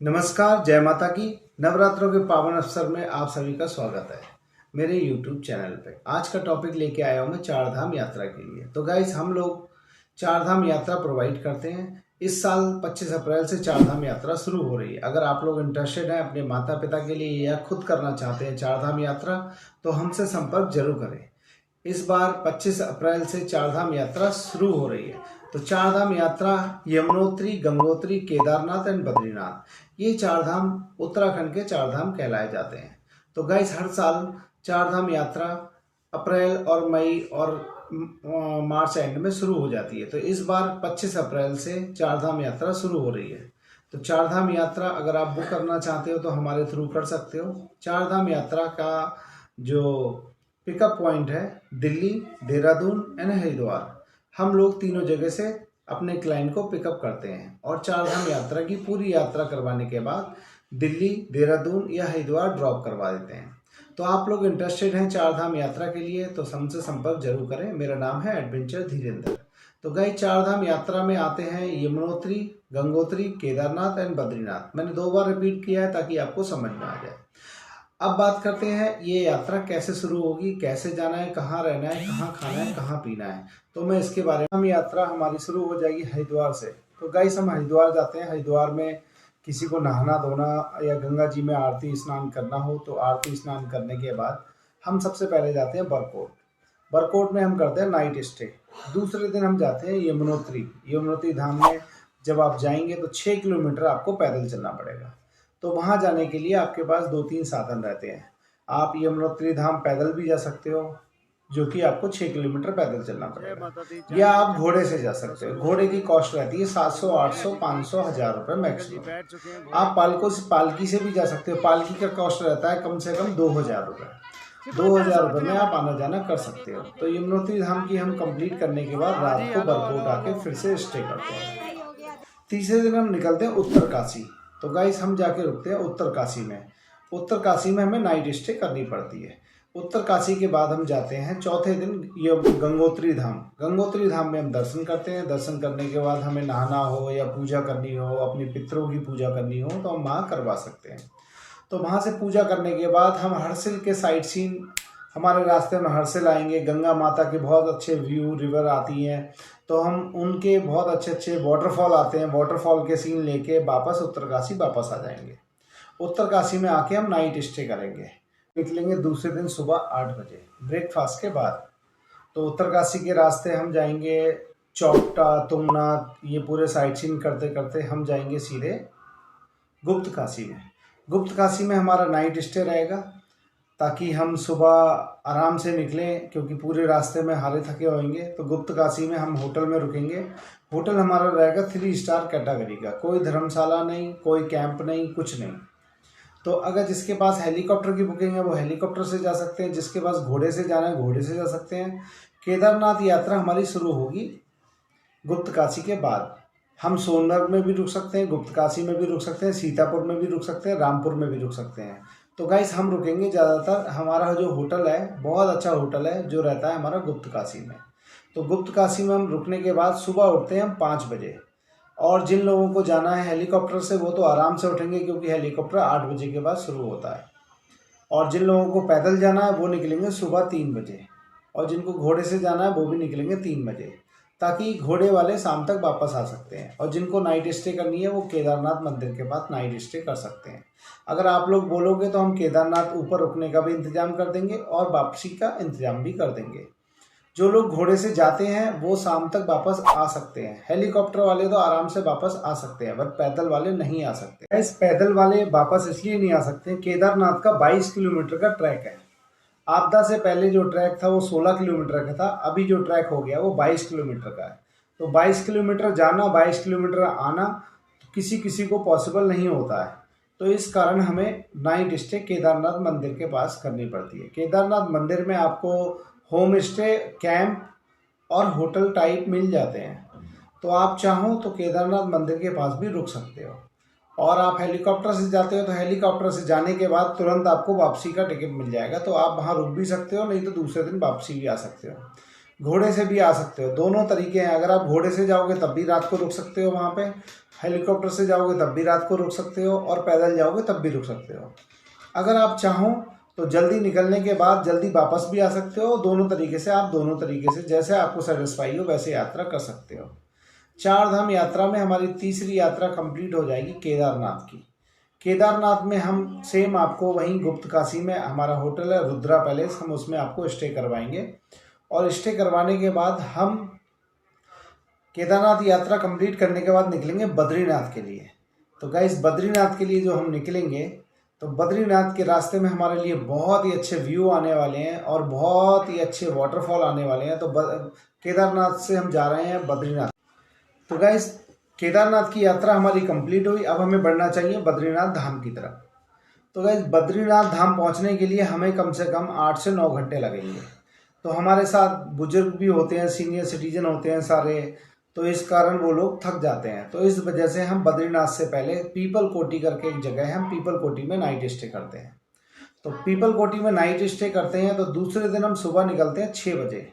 नमस्कार, जय माता की। नवरात्रों के पावन अवसर में आप सभी का स्वागत है मेरे YouTube चैनल पे। आज का टॉपिक लेके आया हूँ मैं चार धाम यात्रा के लिए। तो गाइस, हम लोग चार धाम यात्रा प्रोवाइड करते हैं। इस साल 25 अप्रैल से चार धाम यात्रा शुरू हो रही है। अगर आप लोग इंटरेस्टेड हैं अपने माता पिता के लिए या खुद करना चाहते हैं चार धाम यात्रा, तो हमसे संपर्क जरूर करें। इस बार 25 अप्रैल से चार धाम यात्रा शुरू हो रही है। तो चार धाम यात्रा यमुनोत्री, गंगोत्री, केदारनाथ एंड बद्रीनाथ, ये चार धाम उत्तराखंड के चार धाम कहलाए जाते हैं। तो गाइस, हर साल चार धाम यात्रा अप्रैल और मई और मार्च एंड में शुरू हो जाती है। तो इस बार 25 अप्रैल से चार धाम यात्रा शुरू हो रही है। तो चार धाम यात्रा अगर आप बुक करना चाहते हो तो हमारे थ्रू कर सकते हो। चार धाम यात्रा का जो पिकअप पॉइंट है दिल्ली, देहरादून एंड हरिद्वार। हम लोग तीनों जगह से अपने क्लाइंट को पिकअप करते हैं और चार धाम यात्रा की पूरी यात्रा करवाने के बाद दिल्ली, देहरादून या हरिद्वार ड्रॉप करवा देते हैं। तो आप लोग इंटरेस्टेड हैं चार धाम यात्रा के लिए तो हमसे संपर्क जरूर करें। मेरा नाम है एडवेंचर धीरेन्द्र। तो गए चार धाम यात्रा में आते हैं यमुनोत्री, गंगोत्री, केदारनाथ एंड बद्रीनाथ। मैंने 2 बार रिपीट किया है ताकि आपको समझ में आ जाए। अब बात करते हैं ये यात्रा कैसे शुरू होगी, कैसे जाना है, कहाँ रहना है, कहाँ खाना है, कहाँ पीना है। तो मैं इसके बारे में, हम यात्रा हमारी शुरू हो जाएगी हरिद्वार से। तो गाइस, हम हरिद्वार जाते हैं। हरिद्वार में किसी को नहाना धोना या गंगा जी में आरती स्नान करना हो तो आरती स्नान करने के बाद हम सबसे पहले जाते हैं बरकोट। बरकोट में हम करते हैं नाइट स्टे। दूसरे दिन हम जाते हैं यमुनोत्री। यमुनोत्री धाम में जब आप जाएंगे तो 6 किलोमीटर आपको पैदल चलना पड़ेगा। तो वहाँ जाने के लिए आपके पास 2-3 साधन रहते हैं। आप यमुनोत्री धाम पैदल भी जा सकते हो, जो कि आपको 6 किलोमीटर पैदल चलना पड़ेगा, या आप घोड़े से जा सकते हो। घोड़े की कॉस्ट रहती है 700, 800, 500, 1000 रुपये मैक्सिमम। आप पालकी से भी जा सकते हो। पालकी का कॉस्ट रहता है कम से कम 2000 रुपये। 2000 रुपये में आप आना जाना कर सकते हो। तो यमुनोत्री धाम की हम कंप्लीट करने के बाद रात को बरकोट आके फिर से स्टे करते हैं। तीसरे दिन हम निकलते हैं उत्तर काशी। तो गाइस, हम जाके रुकते हैं उत्तर काशी में। उत्तर काशी में हमें नाइट स्टे करनी पड़ती है। उत्तर काशी के बाद हम जाते हैं चौथे दिन ये गंगोत्री धाम। गंगोत्री धाम में हम दर्शन करते हैं। दर्शन करने के बाद हमें नहाना हो या पूजा करनी हो, अपनी पितरों की पूजा करनी हो तो हम वहाँ करवा सकते हैं। तो वहाँ से पूजा करने के बाद हम हर्षिल के साइट सीन, हमारे रास्ते में हर्षिल आएंगे। गंगा माता के बहुत अच्छे व्यू, रिवर आती हैं तो हम उनके बहुत अच्छे अच्छे वाटरफॉल आते हैं। वाटरफॉल के सीन लेके वापस उत्तरकाशी वापस आ जाएंगे। उत्तरकाशी में आके हम नाइट स्टे करेंगे। निकलेंगे दूसरे दिन सुबह 8 बजे ब्रेकफास्ट के बाद। तो उत्तरकाशी के रास्ते हम जाएंगे चौपटा, तुंगनाथ, ये पूरे साइट सीन करते करते हम जाएंगे सीधे गुप्त काशी में। गुप्त काशी में हमारा नाइट स्टे रहेगा ताकि हम सुबह आराम से निकलें, क्योंकि पूरे रास्ते में हारे थके होंगे। तो गुप्त काशी में हम होटल में रुकेंगे। होटल हमारा रहेगा 3 स्टार कैटेगरी का। कोई धर्मशाला नहीं, कोई कैंप नहीं, कुछ नहीं। तो अगर जिसके पास हेलीकॉप्टर की बुकिंग है वो हेलीकॉप्टर से जा सकते हैं। जिसके पास घोड़े से जाना है घोड़े से जा सकते हैं। केदारनाथ यात्रा हमारी शुरू होगी गुप्त काशी के बाद। हम सोनमर्ग में भी रुक सकते हैं, गुप्त काशी में भी रुक सकते हैं, सीतापुर में भी रुक सकते हैं, रामपुर में भी रुक सकते हैं। तो गाइस, हम रुकेंगे ज़्यादातर, हमारा जो होटल है बहुत अच्छा होटल है जो रहता है हमारा गुप्त काशी में। तो गुप्त काशी में हम रुकने के बाद सुबह उठते हैं हम 5 बजे। और जिन लोगों को जाना है हेलीकॉप्टर से वो तो आराम से उठेंगे, क्योंकि हेलीकॉप्टर 8 बजे के बाद शुरू होता है। और जिन लोगों को पैदल जाना है वो निकलेंगे सुबह 3 बजे। और जिनको घोड़े से जाना है वो भी निकलेंगे 3 बजे, ताकि घोड़े वाले शाम तक वापस आ सकते हैं। और जिनको नाइट स्टे करनी है वो केदारनाथ मंदिर के पास नाइट स्टे कर सकते हैं। अगर आप लोग बोलोगे तो हम केदारनाथ ऊपर रुकने का भी इंतजाम कर देंगे और वापसी का इंतजाम भी कर देंगे। जो लोग घोड़े से जाते हैं वो शाम तक वापस आ सकते हैं। हेलीकॉप्टर वाले तो आराम से वापस आ सकते हैं, बट पैदल वाले नहीं आ सकते। इस पैदल वाले वापस इसलिए नहीं आ सकते, केदारनाथ का 22 किलोमीटर का ट्रैक है। आपदा से पहले जो ट्रैक था वो 16 किलोमीटर का था। अभी जो ट्रैक हो गया वो 22 किलोमीटर का है। तो 22 किलोमीटर जाना, 22 किलोमीटर आना तो किसी किसी को पॉसिबल नहीं होता है। तो इस कारण हमें नाइट स्टे केदारनाथ मंदिर के पास करनी पड़ती है। केदारनाथ मंदिर में आपको होम स्टे, कैंप और होटल टाइप मिल जाते हैं। तो आप चाहो तो केदारनाथ मंदिर के पास भी रुक सकते हो। और आप हेलीकॉप्टर से जाते हो तो हेलीकॉप्टर से जाने के बाद तुरंत आपको वापसी का टिकट मिल जाएगा। तो आप वहाँ रुक भी सकते हो, नहीं तो दूसरे दिन वापसी भी आ सकते हो। घोड़े से भी आ सकते हो, दोनों तरीके हैं। अगर आप घोड़े से जाओगे तब भी रात को रुक सकते हो वहाँ पे, हेलीकॉप्टर से जाओगे तब भी रात को रुक सकते हो, और पैदल जाओगे तब भी रुक सकते हो। अगर आप चाहो तो जल्दी निकलने के बाद जल्दी वापस भी आ सकते हो। दोनों तरीके से आप दोनों तरीके से जैसे आपको सेटिस्फाई हो वैसे यात्रा कर सकते हो। चार धाम यात्रा में हमारी तीसरी यात्रा कंप्लीट हो जाएगी केदारनाथ की। केदारनाथ में हम सेम आपको वहीं गुप्त काशी में हमारा होटल है रुद्रा पैलेस, हम उसमें आपको स्टे करवाएंगे। और स्टे करवाने के बाद हम केदारनाथ यात्रा कंप्लीट करने के बाद निकलेंगे बद्रीनाथ के लिए। तो गाइस बद्रीनाथ के लिए जो हम निकलेंगे, तो बद्रीनाथ के रास्ते में हमारे लिए बहुत ही अच्छे व्यू आने वाले हैं और बहुत ही अच्छे वाटरफॉल आने वाले हैं। तो केदारनाथ से हम जा रहे हैं बद्रीनाथ। तो गाइस केदारनाथ की यात्रा हमारी कंप्लीट हुई, अब हमें बढ़ना चाहिए बद्रीनाथ धाम की तरफ। तो गाइस बद्रीनाथ धाम पहुंचने के लिए हमें कम से कम 8 से 9 घंटे लगेंगे। तो हमारे साथ बुजुर्ग भी होते हैं, सीनियर सिटीजन होते हैं सारे, तो इस कारण वो लोग थक जाते हैं। तो इस वजह से हम बद्रीनाथ से पहले पीपल कोटी करके एक जगह है, हम पीपल कोटी में नाइट स्टे करते हैं। तो पीपल कोटी में नाइट स्टे करते हैं। तो दूसरे दिन हम सुबह निकलते हैं 6 बजे।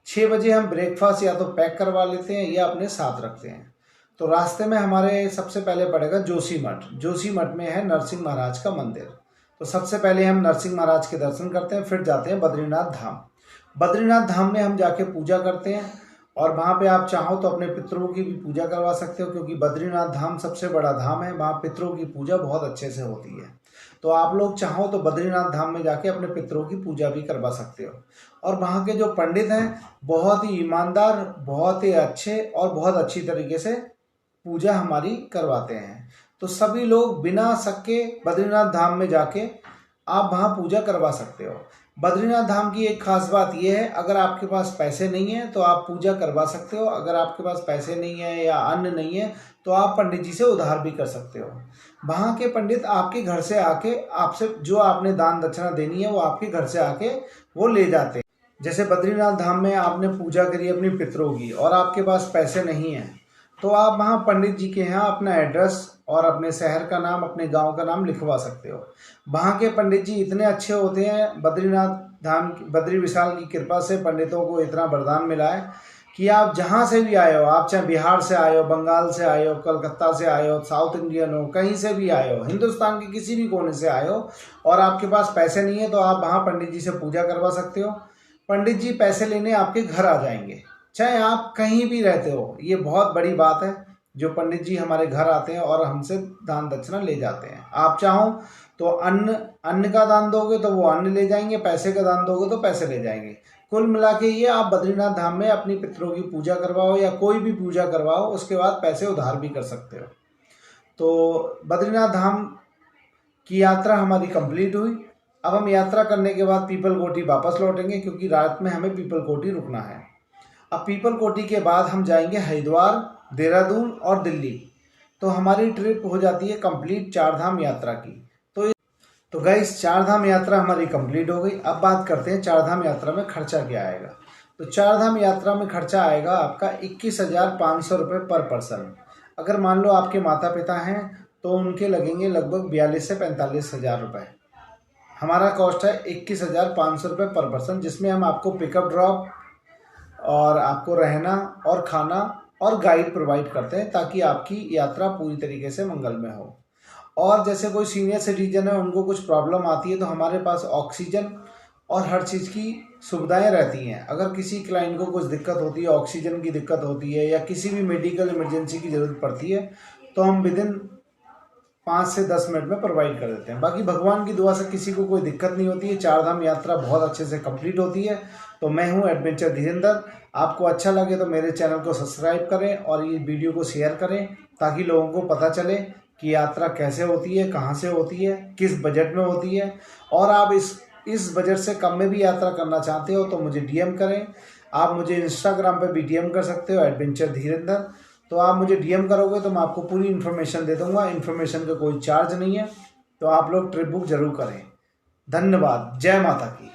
6 बजे हम ब्रेकफास्ट या तो पैक करवा लेते हैं या अपने साथ रखते हैं। तो रास्ते में हमारे सबसे पहले पड़ेगा जोशीमठ। जोशीमठ में है नरसिंह महाराज का मंदिर। तो सबसे पहले हम नरसिंह महाराज के दर्शन करते हैं, फिर जाते हैं बद्रीनाथ धाम। बद्रीनाथ धाम में हम जाके पूजा करते हैं, और वहाँ पे आप चाहो तो अपने पितरों की भी पूजा करवा सकते हो, क्योंकि बद्रीनाथ धाम सबसे बड़ा धाम है, वहाँ पितरों की पूजा बहुत अच्छे से होती है। तो आप लोग चाहो तो बद्रीनाथ धाम में जाके अपने पितरों की पूजा भी करवा सकते हो। और वहाँ के जो पंडित हैं बहुत ही ईमानदार, बहुत ही अच्छे और बहुत अच्छी तरीके से पूजा हमारी करवाते हैं। तो सभी लोग बिना शक के बद्रीनाथ धाम में जाके आप वहाँ पूजा करवा सकते हो। बद्रीनाथ धाम की एक खास बात यह है, अगर आपके पास पैसे नहीं है तो आप पूजा करवा सकते हो। अगर आपके पास पैसे नहीं है या अन्न नहीं है तो आप पंडित जी से उधार भी कर सकते हो। वहाँ के पंडित आपके घर से आके आपसे जो आपने दान दक्षिणा देनी है वो आपके घर से आके वो ले जाते हैं। जैसे बद्रीनाथ धाम में आपने पूजा करी अपनी पितरों की और आपके पास पैसे नहीं है, तो आप वहाँ पंडित जी के यहाँ अपना एड्रेस और अपने शहर का नाम, अपने गांव का नाम लिखवा सकते हो। वहाँ के पंडित जी इतने अच्छे होते हैं, बद्रीनाथ धाम बद्री विशाल की कृपा से पंडितों को इतना वरदान मिला है कि आप जहाँ से भी आए हो, आप चाहे बिहार से आए हो, बंगाल से आए हो, कलकत्ता से आए हो, साउथ इंडियन हो, कहीं से भी आए हो, हिंदुस्तान के किसी भी कोने से आए हो और आपके पास पैसे नहीं है, तो आप वहाँ पंडित जी से पूजा करवा सकते हो। पंडित जी पैसे लेने आपके घर आ जाएंगे, चाहे आप कहीं भी रहते हो। ये बहुत बड़ी बात है जो पंडित जी हमारे घर आते हैं और हमसे दान दक्षिणा ले जाते हैं। आप चाहो तो अन्न का दान दोगे तो वो अन्न ले जाएंगे, पैसे का दान दोगे तो पैसे ले जाएंगे। कुल मिला के ये आप बद्रीनाथ धाम में अपनी पितरों की पूजा करवाओ या कोई भी पूजा करवाओ, उसके बाद पैसे उधार भी कर सकते हो। तो बद्रीनाथ धाम की यात्रा हमारी कंप्लीट हुई। अब हम यात्रा करने के बाद पीपल कोटी वापस लौटेंगे, क्योंकि रात में हमें पीपल कोटी रुकना है। अब पीपल कोटी के बाद हम जाएंगे हरिद्वार, देहरादून और दिल्ली। तो हमारी ट्रिप हो जाती है कंप्लीट चारधाम यात्रा की। तो गाइस चारधाम यात्रा हमारी कंप्लीट हो गई। अब बात करते हैं चारधाम यात्रा में खर्चा क्या आएगा। तो चारधाम यात्रा में खर्चा आएगा आपका 21,500 रुपये पर पर्सन। अगर मान लो आपके माता पिता हैं तो उनके लगेंगे लगभग 42 से 45 हज़ार रुपये। हमारा कॉस्ट है 21,500 रुपये पर पर्सन, जिसमें हम आपको पिकअप ड्रॉप और आपको रहना और खाना और गाइड प्रोवाइड करते हैं, ताकि आपकी यात्रा पूरी तरीके से मंगलमय हो। और जैसे कोई सीनियर सिटीजन है, उनको कुछ प्रॉब्लम आती है, तो हमारे पास ऑक्सीजन और हर चीज़ की सुविधाएं रहती हैं। अगर किसी क्लाइंट को कुछ दिक्कत होती है, ऑक्सीजन की दिक्कत होती है या किसी भी मेडिकल इमरजेंसी की ज़रूरत पड़ती है, तो हम विदिन 5 से 10 मिनट में प्रोवाइड कर देते हैं। बाकी भगवान की दुआ से किसी को कोई दिक्कत नहीं होती है। चारधाम यात्रा बहुत अच्छे से कंप्लीट होती है। तो मैं हूँ एडवेंचर धीरेंद्र। आपको अच्छा लगे तो मेरे चैनल को सब्सक्राइब करें और ये वीडियो को शेयर करें, ताकि लोगों को पता चले कि यात्रा कैसे होती है, कहाँ से होती है, किस बजट में होती है। और आप इस बजट से कम में भी यात्रा करना चाहते हो तो मुझे डीएम करें। आप मुझे इंस्टाग्राम पे भी डीएम कर सकते हो एडवेंचर धीरेंद्र। तो आप मुझे डीएम करोगे तो मैं आपको पूरी इन्फॉर्मेशन दे दूंगा। इन्फॉर्मेशन का कोई चार्ज नहीं है। तो आप लोग ट्रिप बुक जरूर करें। धन्यवाद। जय माता की।